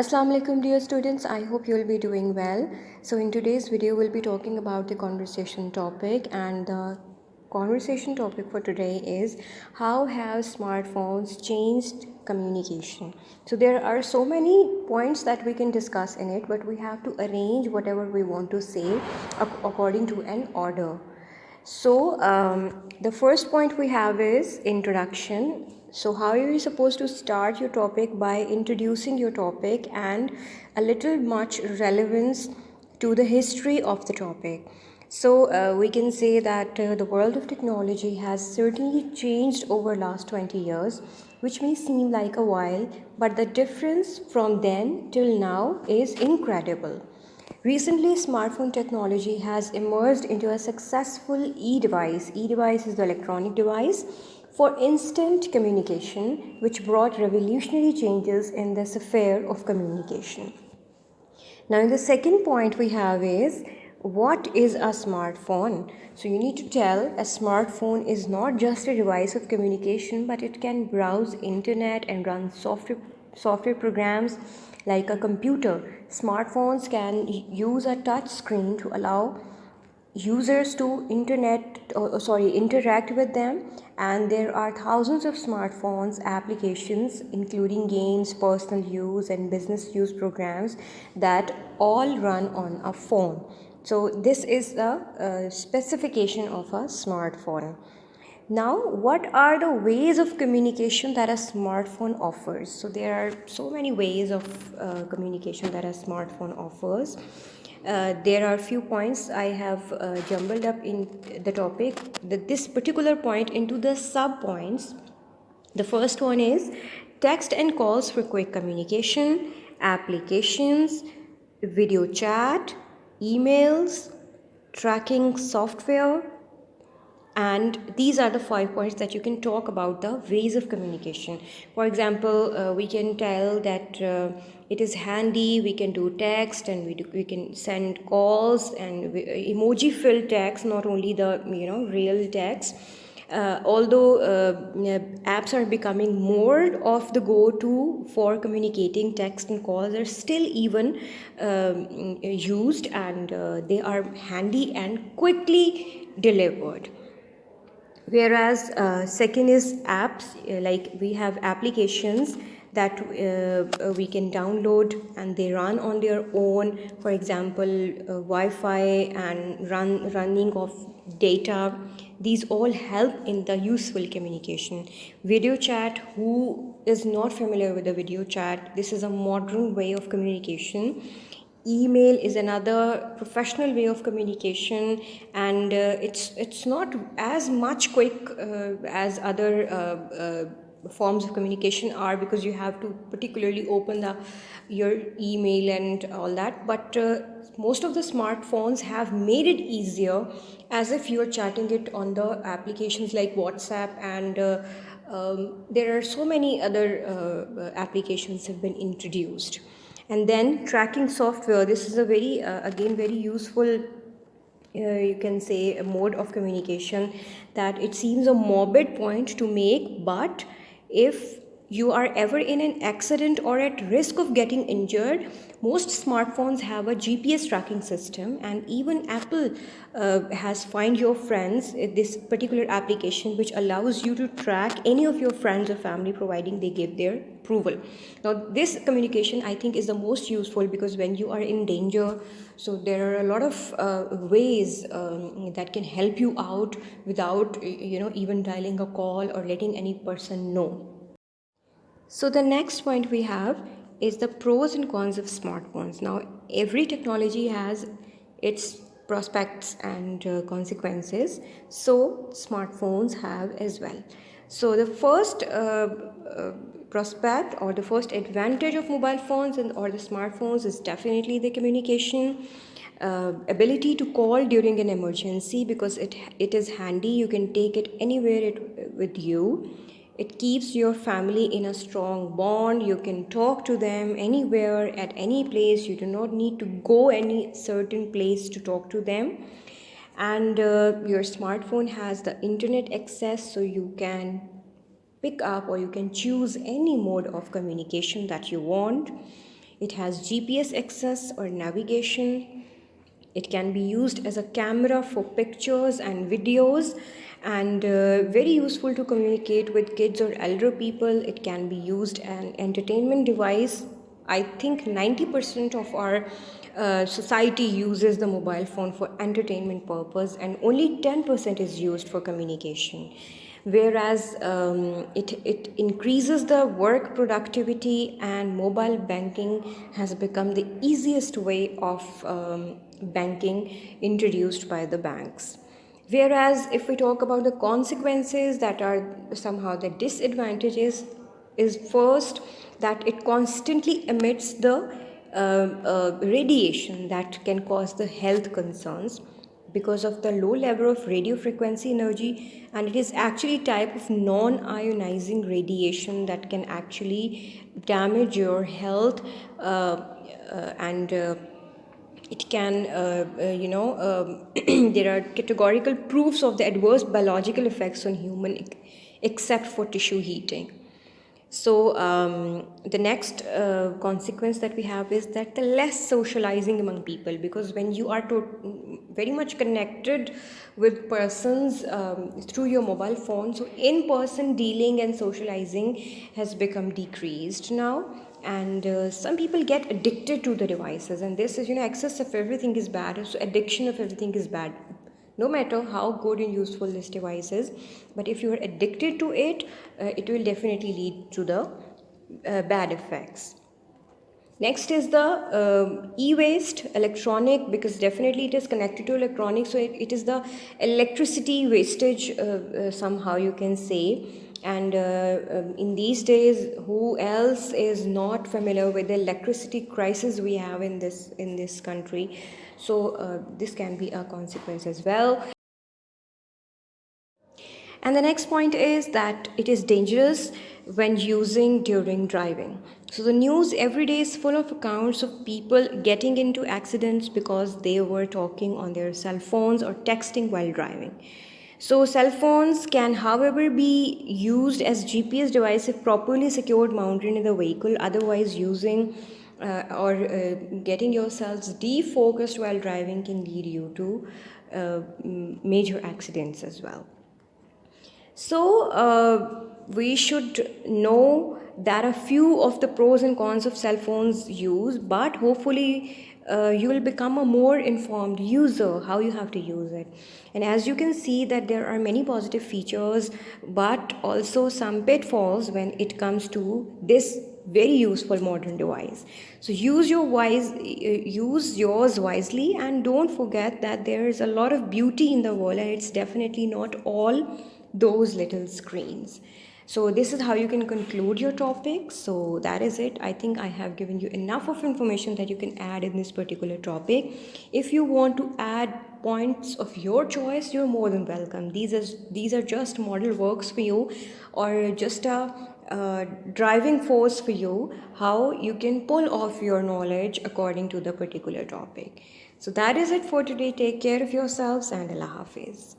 Assalamu alaikum dear students, I hope you will be doing well. So in today's video we'll be talking about the conversation topic, and the conversation topic for today is how have smartphones changed communication. So there are so many points that we can discuss in it, but we have to arrange whatever we want to say according to an order. So, the first point we have is introduction. So, how are you supposed to start your topic? By introducing your topic and a little much relevance to the history of the topic. So, we can say that the world of technology has certainly changed over last 20 years, which may seem like a while, but the difference from then till now is incredible. Recently, smartphone technology has emerged into a successful e-device. E-device is the electronic device for instant communication, which brought revolutionary changes in the sphere of communication. Now, the second point we have is what is a smartphone? So, you need to tell a smartphone is not just a device of communication, but it can browse internet and run software programs like a computer. Smartphones can use a touch screen to allow users to interact with them, and there are thousands of smartphones applications including games, personal use and business use programs that all run on a phone. So this is the specification of a smartphone. Now, what are the ways of communication that a smartphone offers? So there are so many ways of communication that a smartphone offers. There are few points I have jumbled up in the topic, this particular point into the sub points. The first one is text and calls for quick communication, applications, video chat, emails, tracking software, and these are the 5 points that you can talk about the ways of communication. For example, we can tell that it is handy, we can do text, and we can send calls and emoji filled text, not only the real text. Although apps are becoming more of the go-to for communicating, text and calls are still even used, and they are handy and quickly delivered. Whereas second is apps, like we have applications that we can download and they run on their own. For example, Wi-Fi and running of data. These all help in the useful communication. Video chat, who is not familiar with the video chat? This is a modern way of communication. Email is another professional way of communication, and it's not as much quick as other forms of communication are, because you have to particularly open your email and all that. But most of the smartphones have made it easier, as if you're chatting it on the applications like WhatsApp, and there are so many other applications have been introduced. And then tracking software, this is a very again very useful, you can say, a mode of communication that it seems a morbid point to make, but if you are ever in an accident or at risk of getting injured, most smartphones have a GPS tracking system, and even Apple has Find Your Friends, this particular application which allows you to track any of your friends or family, providing they give their approval. Now, this communication I think is the most useful, because when you are in danger, so there are a lot of ways that can help you out without even dialing a call or letting any person know. So the next point we have is the pros and cons of smartphones. Now, every technology has its prospects and consequences. So smartphones have as well. So the first prospect or the first advantage of mobile phones or the smartphones is definitely the communication. Ability to call during an emergency, because it is handy, you can take it anywhere with you. It keeps your family in a strong bond. You can talk to them anywhere, at any place. You do not need to go any certain place to talk to them. And your smartphone has the internet access, so you can pick up or you can choose any mode of communication that you want. It has GPS access or navigation. It can be used as a camera for pictures and videos, and very useful to communicate with kids or elder people. It can be used as an entertainment device. I think 90% of our society uses the mobile phone for entertainment purpose, and only 10% is used for communication. Whereas it increases the work productivity, and mobile banking has become the easiest way of banking introduced by the banks. Whereas if we talk about the consequences that are somehow the disadvantages, is first that it constantly emits the radiation that can cause the health concerns because of the low level of radio frequency energy, and it is actually type of non-ionizing radiation that can actually damage your health, and it can there are categorical proofs of the adverse biological effects on human except for tissue heating. So the next consequence that we have is that the less socializing among people, because when you are very much connected with persons through your mobile phone, so in-person dealing and socializing has become decreased now. And some people get addicted to the devices, and this is, excess of everything is bad. So addiction of everything is bad, no matter how good and useful this device is. But if you are addicted to it, it will definitely lead to the bad effects. Next is the e-waste, electronic, because definitely it is connected to electronics, so it is the electricity wastage, somehow you can say. And in these days, who else is not familiar with the electricity crisis we have in this country? So this can be a consequence as well. And the next point is that it is dangerous when using during driving. So the news every day is full of accounts of people getting into accidents because they were talking on their cell phones or texting while driving. So cell phones can, however, be used as GPS device if properly secured, mounted in the vehicle. Otherwise, using or getting yourselves defocused while driving can lead you to major accidents as well. So we should know that a few of the pros and cons of cell phones use, but hopefully you will become a more informed user how you have to use it. And as you can see that there are many positive features, but also some pitfalls when it comes to this very useful modern device. So use yours wisely, and don't forget that there is a lot of beauty in the world, and it's definitely not all those little screens. So this is how you can conclude your topic. So that is it. I think I have given you enough of information that you can add in this particular topic. If you want to add points of your choice, you're more than welcome. These are just model works for you, or just a driving force for you, how you can pull off your knowledge according to the particular topic. So that is it for today. Take care of yourselves, and Allah Hafiz.